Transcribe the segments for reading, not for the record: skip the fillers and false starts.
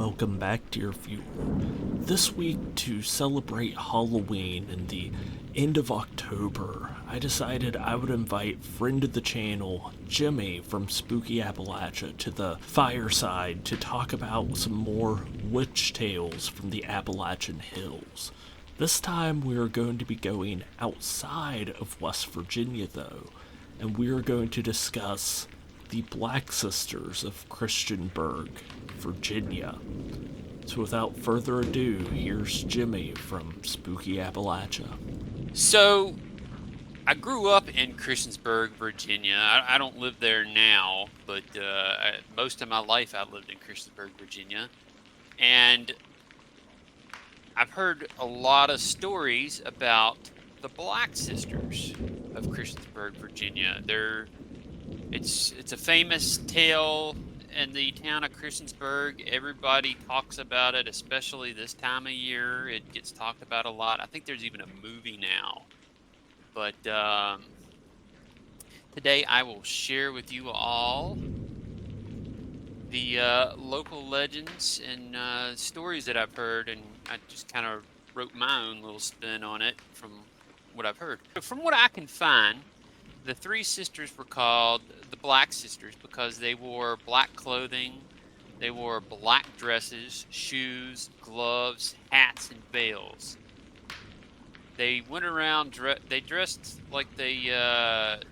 welcome back, dear viewer. This week, to celebrate Halloween and the end of October, I decided I would invite friend of the channel, Jimmy from Spooky Appalachia, to the fireside to talk about some more witch tales from the Appalachian hills. This time we are going to be going outside of West Virginia, though, and we are going to discuss the Black Sisters of Christiansburg, Virginia. So without further ado, here's Jimmy from Spooky Appalachia. So, I grew up in Christiansburg, Virginia. I don't live there now, but most of my life I lived in Christiansburg, Virginia. And I've heard a lot of stories about the Black Sisters of Christiansburg, Virginia. It's a famous tale in the town of Christiansburg. Everybody talks about it, especially this time of year. It gets talked about a lot. I think there's even a movie now. But today I will share with you all the local legends and stories that I've heard, and I just kind of wrote my own little spin on it from what I've heard. From what I can find, the three sisters were called the Black Sisters because they wore black clothing, they wore black dresses, shoes, gloves, hats, and veils. They went around, they dressed like they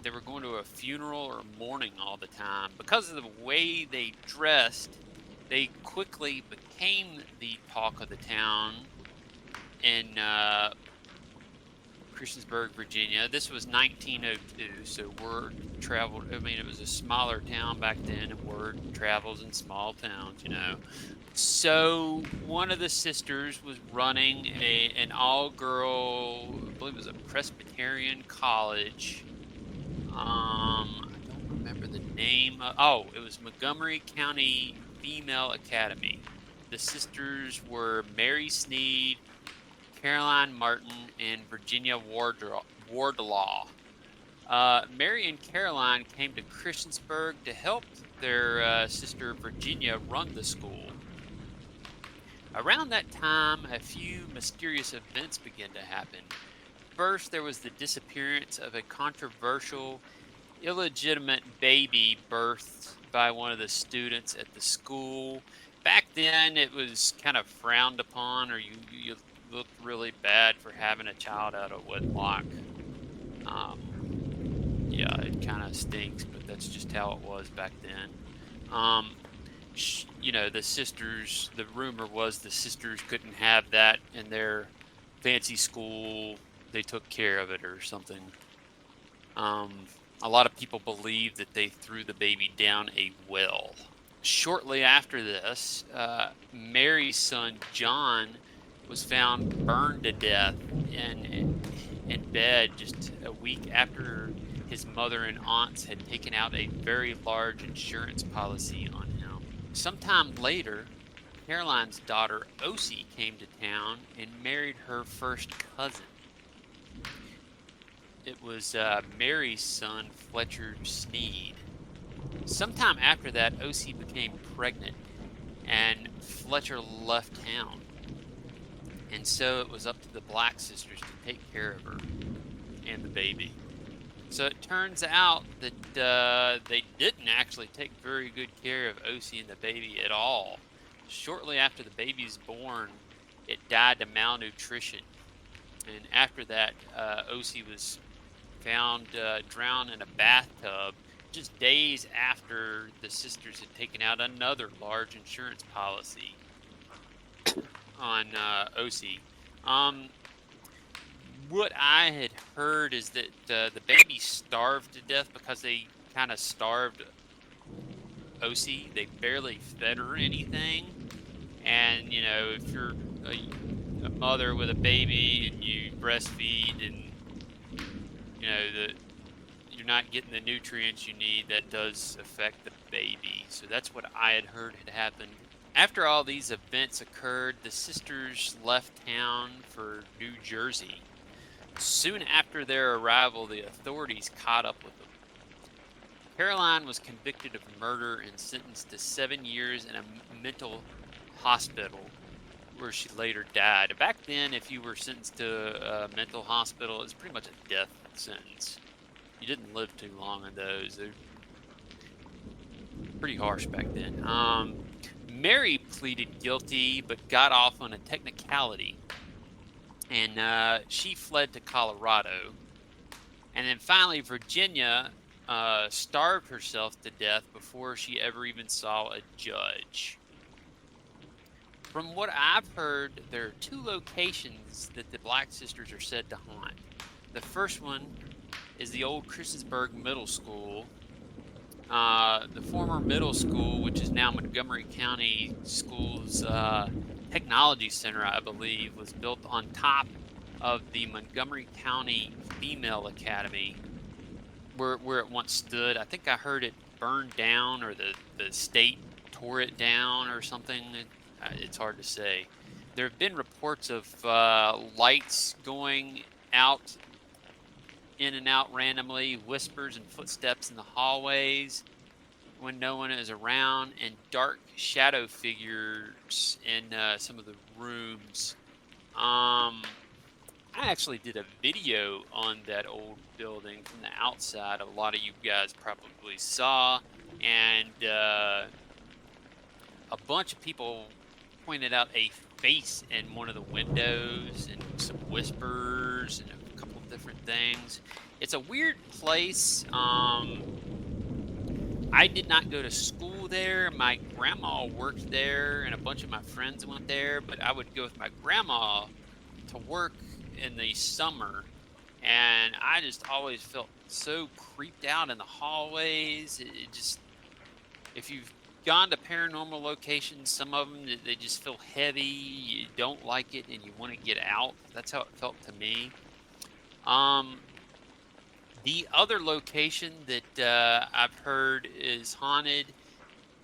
were going to a funeral or mourning all the time. Because of the way they dressed, they quickly became the talk of the town in Christiansburg, Virginia. This was 1902, so word traveled. I mean, it was a smaller town back then, and word travels in small towns, you know. So one of the sisters was running an all-girl, I believe it was a Presbyterian college. I don't remember the name. It was Montgomery County Female Academy. The sisters were Mary Sneed, Caroline Martin, and Virginia Wardlaw. Mary and Caroline came to Christiansburg to help their sister Virginia run the school. Around that time, a few mysterious events began to happen. First, there was the disappearance of a controversial, illegitimate baby birthed by one of the students at the school. Back then, it was kind of frowned upon, or you looked really bad for having a child out of wedlock. Yeah, it kind of stinks, but that's just how it was back then. You know, the sisters, the rumor was the sisters couldn't have that in their fancy school. They took care of it or something. A lot of people believe that they threw the baby down a well. Shortly after this, Mary's son, John, was found burned to death in bed just a week after his mother and aunts had taken out a very large insurance policy on him. Sometime later, Caroline's daughter, Osie, came to town and married her first cousin. It was Mary's son, Fletcher Sneed. Sometime after that, Osie became pregnant, and Fletcher left town. And so it was up to the Black Sisters to take care of her and the baby. So it turns out that they didn't actually take very good care of Osie and the baby at all. Shortly after the baby's born, it died to malnutrition. And after that, Osie was found drowned in a bathtub just days after the sisters had taken out another large insurance policy on Osie. What I had heard is that the baby starved to death because they kind of starved Osie. They barely fed her anything. And, you know, if you're a mother with a baby and you breastfeed and, you know, you're not getting the nutrients you need, that does affect the baby. So that's what I had heard had happened. After all these events occurred, the sisters left town for New Jersey. Soon after their arrival, the authorities caught up with them. Caroline was convicted of murder and sentenced to 7 years in a mental hospital where she later died. Back then, if you were sentenced to a mental hospital, it's pretty much a death sentence. You didn't live too long in those. They're pretty harsh back then. Mary pleaded guilty but got off on a technicality, and she fled to Colorado. And then finally, Virginia starved herself to death before she ever even saw a judge. From what I've heard, there are 2 locations that the Black Sisters are said to haunt. The first one is the old Christiansburg Middle School. The former middle school, which is now Montgomery County Schools Technology Center, I believe, was built on top of the Montgomery County Female Academy, where it once stood. I think I heard it burned down, or the state tore it down or something. It's hard to say. There have been reports of lights going out, in and out randomly, whispers and footsteps in the hallways when no one is around, and dark shadow figures in some of the rooms. I actually did a video on that old building from the outside. A lot of you guys probably saw, and a bunch of people pointed out a face in one of the windows and some whispers and a couple of different things. It's a weird place. I did not go to school there. My grandma worked there, and a bunch of my friends went there, but I would go with my grandma to work in the summer, and I just always felt so creeped out in the hallways. It just, if you've gone to paranormal locations, some of them, they just feel heavy, you don't like it, and you want to get out. That's how it felt to me. The other location that I've heard is haunted,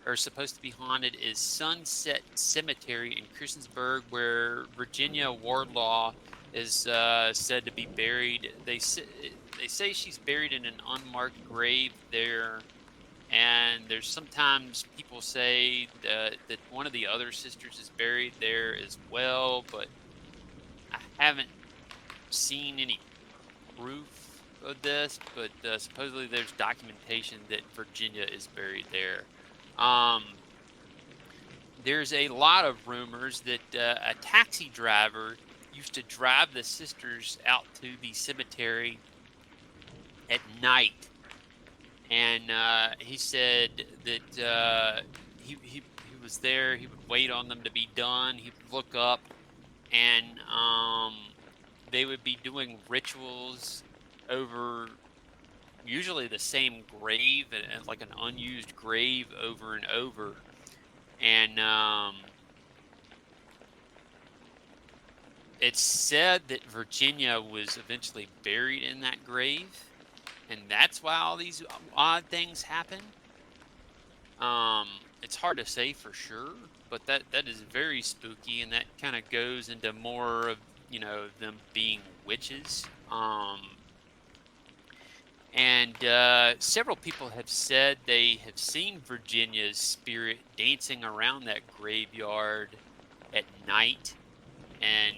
or supposed to be haunted, is Sunset Cemetery in Christiansburg, where Virginia Wardlaw is said to be buried. They say she's buried in an unmarked grave there, and there's sometimes people say that one of the other sisters is buried there as well, but I haven't seen any proof of this, but supposedly there's documentation that Virginia is buried there. There's a lot of rumors that a taxi driver used to drive the sisters out to the cemetery at night, and he said that he was there. He would wait on them to be done. He'd look up, and they would be doing rituals over usually the same grave, and like an unused grave, over and over. And it's said that Virginia was eventually buried in that grave, and that's why all these odd things happen. It's hard to say for sure, but that is very spooky, and that kind of goes into more of, them being witches. And several people have said they have seen Virginia's spirit dancing around that graveyard at night. And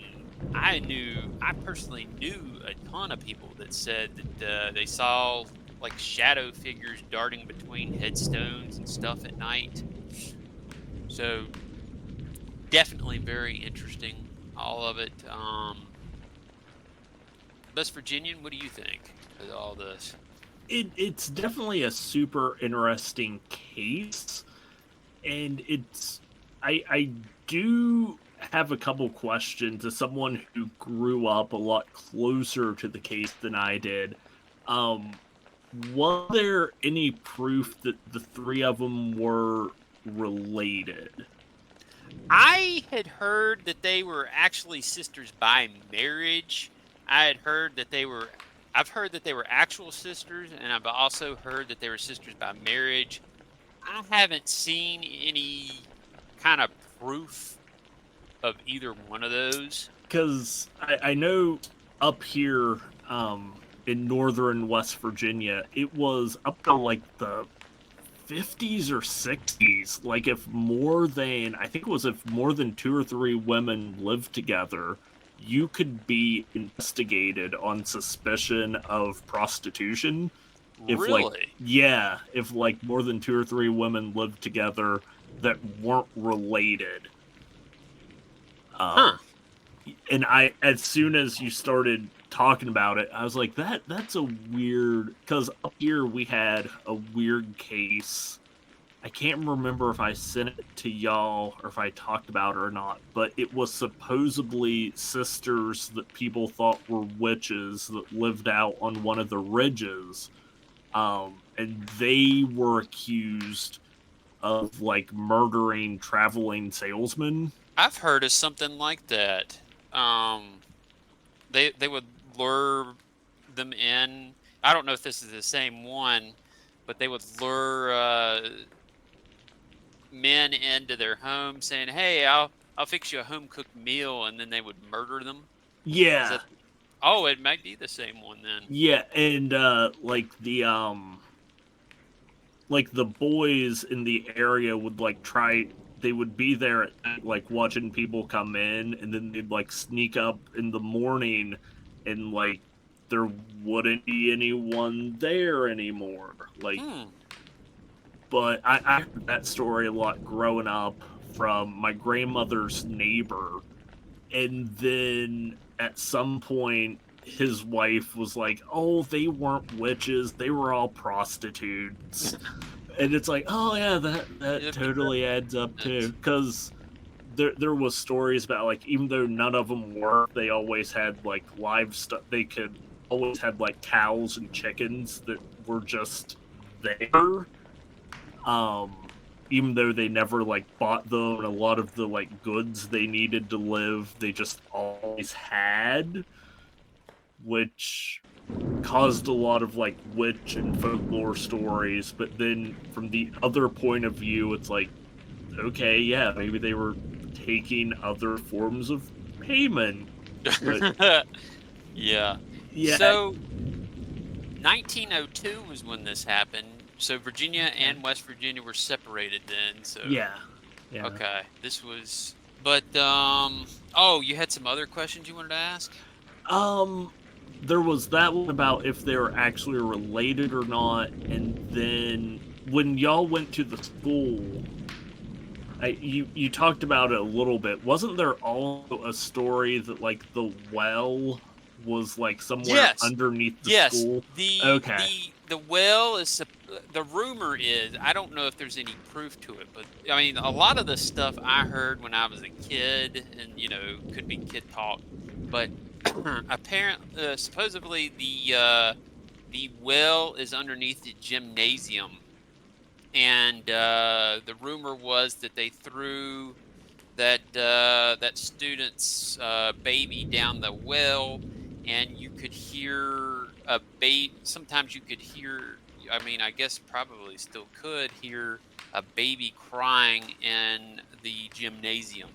I personally knew a ton of people that said that they saw like shadow figures darting between headstones and stuff at night. So definitely very interesting, all of it. West Virginian, what do you think of all this? It's definitely a super interesting case, and I do have a couple questions as someone who grew up a lot closer to the case than I did. Was there any proof that the 3 of them were related? I had heard that they were actually sisters by marriage. I've heard that they were actual sisters, and I've also heard that they were sisters by marriage. I haven't seen any kind of proof of either one of those. Because I know up here in northern West Virginia, it was up to like the 50s or 60s. Like if more than, I think it was if more than 2 or 3 women lived together, you could be investigated on suspicion of prostitution. If like, Really? yeah, if like more than 2 or 3 women lived together that weren't related. Huh. Um, and as soon as you started talking about it, I was like, that's a weird, because up here we had a weird case. I can't remember if I sent it to y'all or if I talked about it or not, but it was supposedly sisters that people thought were witches that lived out on one of the ridges. And they were accused of like murdering traveling salesmen. I've heard of something like that. Um, they would lure them in. I don't know if this is the same one, but they would lure men into their home saying, "Hey, I'll fix you a home cooked meal," and then they would murder them. Is Yeah, that? Oh, it might be the same one then. yeah, and like the boys in the area would like try, they would be there at night, like watching people come in, and then they'd like sneak up in the morning, and like there wouldn't be anyone there anymore. Like, Hmm. but I heard that story a lot growing up from my grandmother's neighbor, and then at some point his wife was like, "Oh, they weren't witches; they were all prostitutes." And it's like, "Oh yeah, that Yep, totally adds up too," that's because there was stories about like even though none of them were, they always had like livestock. They could always had like cows and chickens that were just there. Um, Even though they never like bought them, and a lot of the like goods they needed to live, they just always had, which caused a lot of like witch and folklore stories. But then from the other point of view, it's like, okay, yeah, maybe they were taking other forms of payment. But yeah. yeah, So 1902 was when this happened. So Virginia and West Virginia were separated then. So yeah, yeah. okay, this was. But oh, you had some other questions you wanted to ask? Um, there was that one about if they were actually related or not, and then when y'all went to the school, you talked about it a little bit. Wasn't there also a story that like the well was like somewhere Yes. underneath the Yes, school? the Okay. the well is the rumor is, I don't know if there's any proof to it, but I mean a lot of the stuff I heard when I was a kid, and could be kid talk, but apparently supposedly the well is underneath the gymnasium, and the rumor was that they threw that student's baby down the well, and you could hear a baby. Sometimes you could hear. I mean, I guess probably still could hear a baby crying in the gymnasium,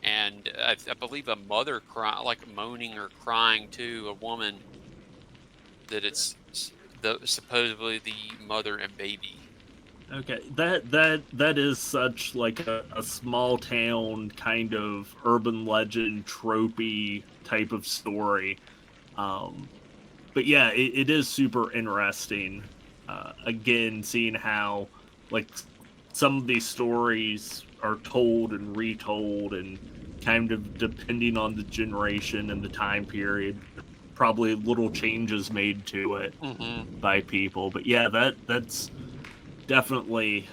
and I believe a mother crying, like moaning or crying too. A woman that it's supposedly the mother and baby. Okay, that is such like a small town kind of urban legend tropey type of story. Um, but yeah, it is super interesting. Again, seeing how like some of these stories are told and retold, and kind of depending on the generation and the time period, probably little changes made to it Mm-hmm. by people. But yeah, that's definitely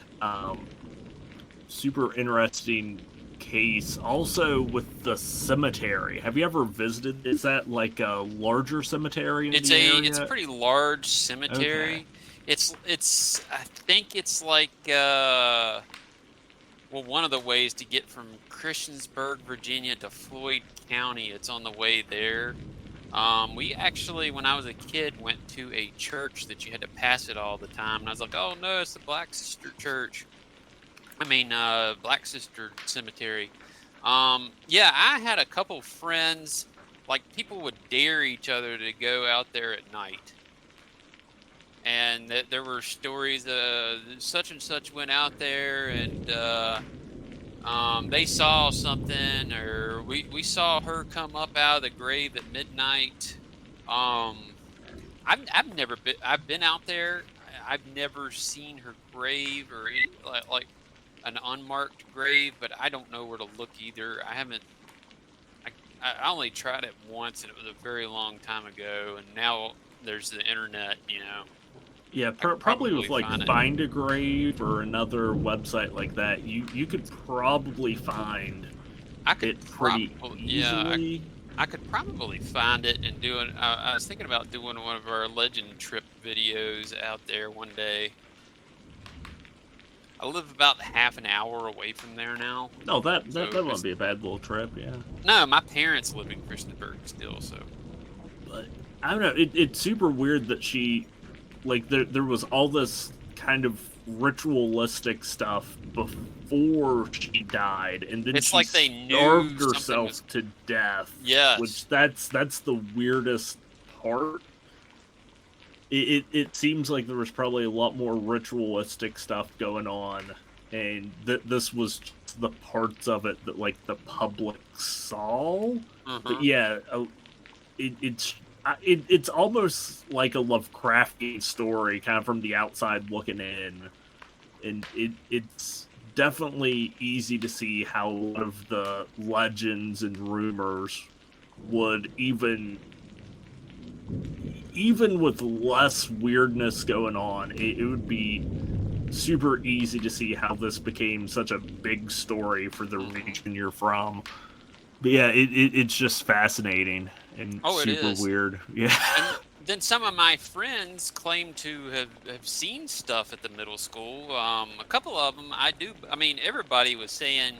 super interesting case. Also with the cemetery, have you ever visited? Is that like a larger cemetery in the It's a area? pretty large Okay. cemetery. It's I think it's like well, one of the ways to get from Christiansburg, Virginia to Floyd County, it's on the way there. We actually, when I was a kid, went to a church that you had to pass it all the time, and I was like, "Oh no, it's the Black Sister Church." I mean, Black Sister Cemetery. Yeah, I had a couple friends. Like people would dare each other to go out there at night, and there were stories. Such and such went out there, and they saw something, or we saw her come up out of the grave at midnight. Um, I've never been. I've been out there. I've never seen her grave or any, like an unmarked grave, but I don't know where to look either. I haven't. I, I only tried it once, and it was a very long time ago. And now there's the internet. Yeah, I could probably with probably like find it. Find a Grave or another website like that, you could probably find I could it pretty probably, yeah, easily. I could probably find it and do it. I was thinking about doing one of our legend trip videos out there one day. I live about half an hour away from there now, No, that so wouldn't be a bad little trip, yeah. no, my parents live in Christiansburg still, so But I don't know, it's super weird that she, like, there was all this kind of ritualistic stuff before she died, and then it's she like they knew starved something was. herself to death. Yes. Which that's the weirdest part. It seems like there was probably a lot more ritualistic stuff going on, and this was just the parts of it that like the public saw. But Uh-huh. yeah, it's almost like a Lovecraftian story, kind of from the outside looking in, and it's definitely easy to see how a lot of the legends and rumors would even with less weirdness going on, it would be super easy to see how this became such a big story for the Hmm. region you're from. But yeah, it's just fascinating and Oh, it super is. weird. Yeah. And then some of my friends claim to have seen stuff at the middle school. A couple of them, I do. I mean, everybody was saying,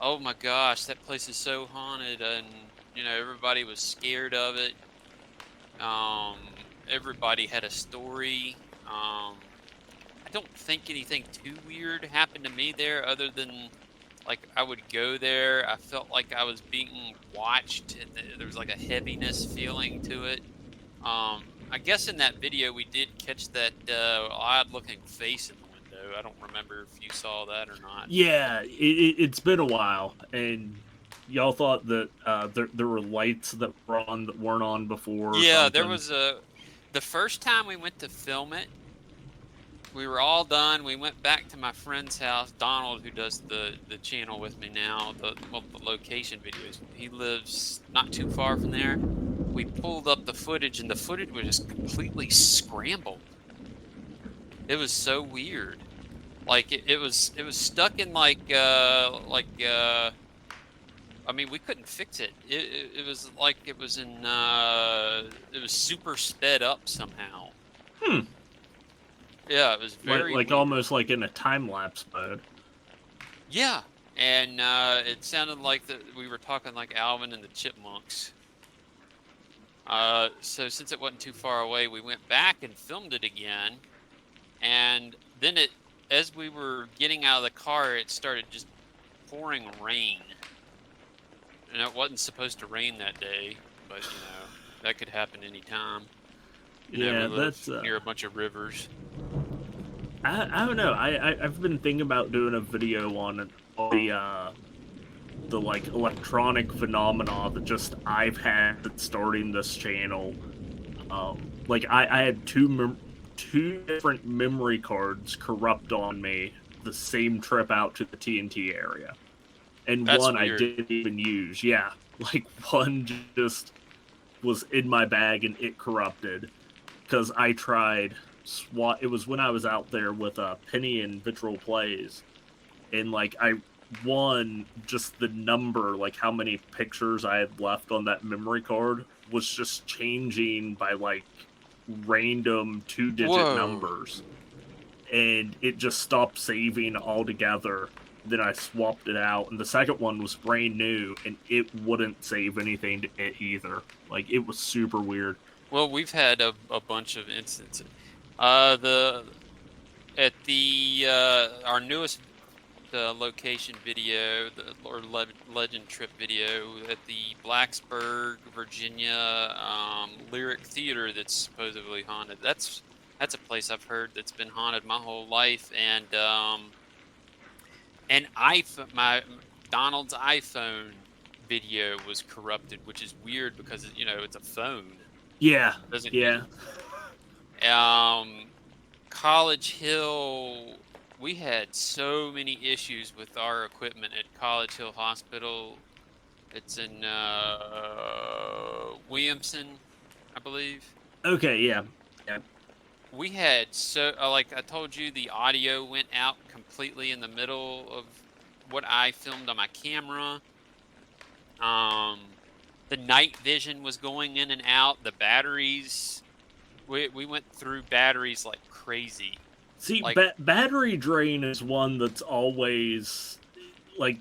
"Oh my gosh, that place is so haunted," and everybody was scared of it. Um, Everybody had a story. I don't think anything too weird happened to me there, other than like I would go there. I felt like I was being watched, and there was like a heaviness feeling to it. I guess in that video we did catch that odd-looking face in the window. I don't remember if you saw that or not. Yeah, it's been a while, and y'all thought that there were lights that were on that weren't on before or Yeah, there something. was the first time we went to film it, we were all done. We went back to my friend's house, Donald, who does the channel with me now, the location videos. He lives not too far from there. We pulled up the footage, and the footage was just completely scrambled. It was so weird. Like it was stuck in I mean, we couldn't fix it. It was like it was super sped up somehow. Hmm. Yeah, it was very Like weird. almost like in a time lapse mode. Yeah, and it sounded like we were talking like Alvin and the Chipmunks. So since it wasn't too far away, we went back and filmed it again, and then as we were getting out of the car, it started just pouring rain. And it wasn't supposed to rain that day, but that could happen anytime. We Yeah, live that's near a bunch of rivers. I don't know. I've been thinking about doing a video on all the like electronic phenomena that just I've had at starting this channel. Like I had two different memory cards corrupt on me the same trip out to the TNT area, and That's one I weird. didn't even use. Yeah, like one just was in my bag and it corrupted because I tried SWAT. It was when I was out there with Penny and Vitriol Plays, and like I won just the number, like how many pictures I had left on that memory card was just changing by like random 2-digit Whoa. numbers, and it just stopped saving altogether. Then I swapped it out, and the second one was brand new, and it wouldn't save anything to it either. Like it was super weird. Well, we've had a bunch of instances. The at the our newest location video, legend trip video at the Blacksburg, Virginia Lyric Theater that's supposedly haunted. That's a place I've heard that's been haunted my whole life, and iPhone, my Donald's iPhone video was corrupted, which is weird because it's a phone. Yeah, It doesn't yeah. College Hill. We had so many issues with our equipment at College Hill Hospital. It's in Williamson, I believe. Okay, yeah. Yeah. We had like I told you, the audio went out completely in the middle of what I filmed on my camera. The night vision was going in and out. The batteries, we went through batteries like crazy. See, Like, battery drain is one that's always like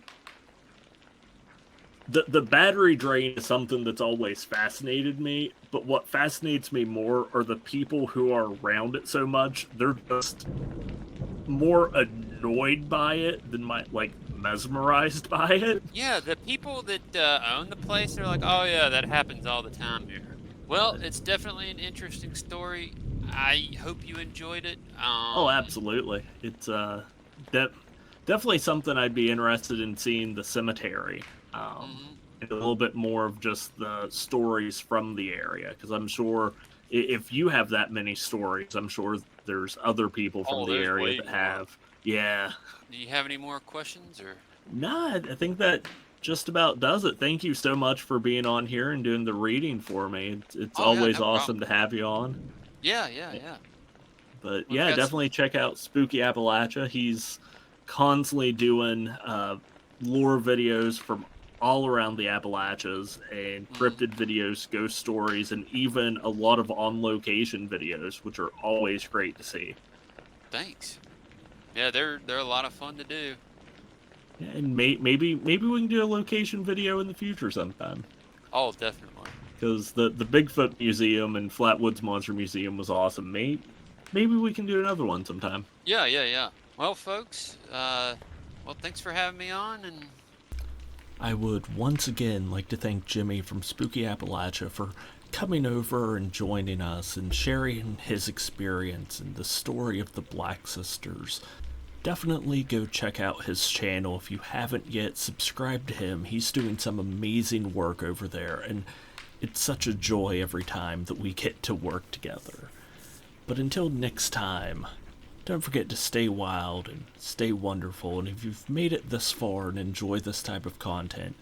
the battery drain is something that's always fascinated me. But what fascinates me more are the people who are around it so much. They're just more annoyed by it than mesmerized by it. yeah, the people that own the place, they're like, oh yeah, that happens all the time here. Well, it's definitely an interesting story. I hope you enjoyed it. Oh, absolutely. It's definitely something I'd be interested in seeing the cemetery. And a little bit more of just the stories from the area, because I'm sure if you have that many stories, I'm sure there's other people from the There's area way that more. have. Yeah. Do you have any more questions or? Nah, I think that just about does it. Thank you so much for being on here and doing the reading for me. It's Oh yeah, always no awesome problem. to have you on. Yeah. But We've yeah, got some. definitely check out Spooky Appalachia. He's constantly doing lore videos from all around the Appalachias and cryptid videos, ghost stories, and even a lot of on location videos, which are always great to see. Thanks. Yeah, they're a lot of fun to do. Yeah, and maybe we can do a location video in the future sometime. Oh, definitely. Because the Bigfoot Museum and Flatwoods Monster Museum was awesome. Maybe we can do another one sometime. Yeah. Well, folks, thanks for having me on, and I would once again like to thank Jimmy from Spooky Appalachia for coming over and joining us and sharing his experience and the story of the Black Sisters. Definitely go check out his channel if you haven't yet. Subscribe to him. He's doing some amazing work over there, and it's such a joy every time that we get to work together. But until next time, don't forget to stay wild and stay wonderful. And if you've made it this far and enjoy this type of content,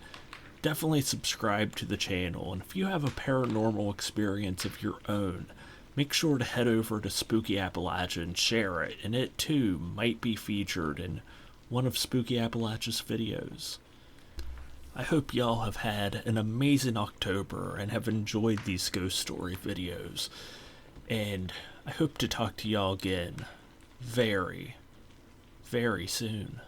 definitely subscribe to the channel. And if you have a paranormal experience of your own, make sure to head over to Spooky Appalachia and share it. And it too might be featured in one of Spooky Appalachia's videos. I hope y'all have had an amazing October and have enjoyed these ghost story videos. And I hope to talk to y'all again very, very soon.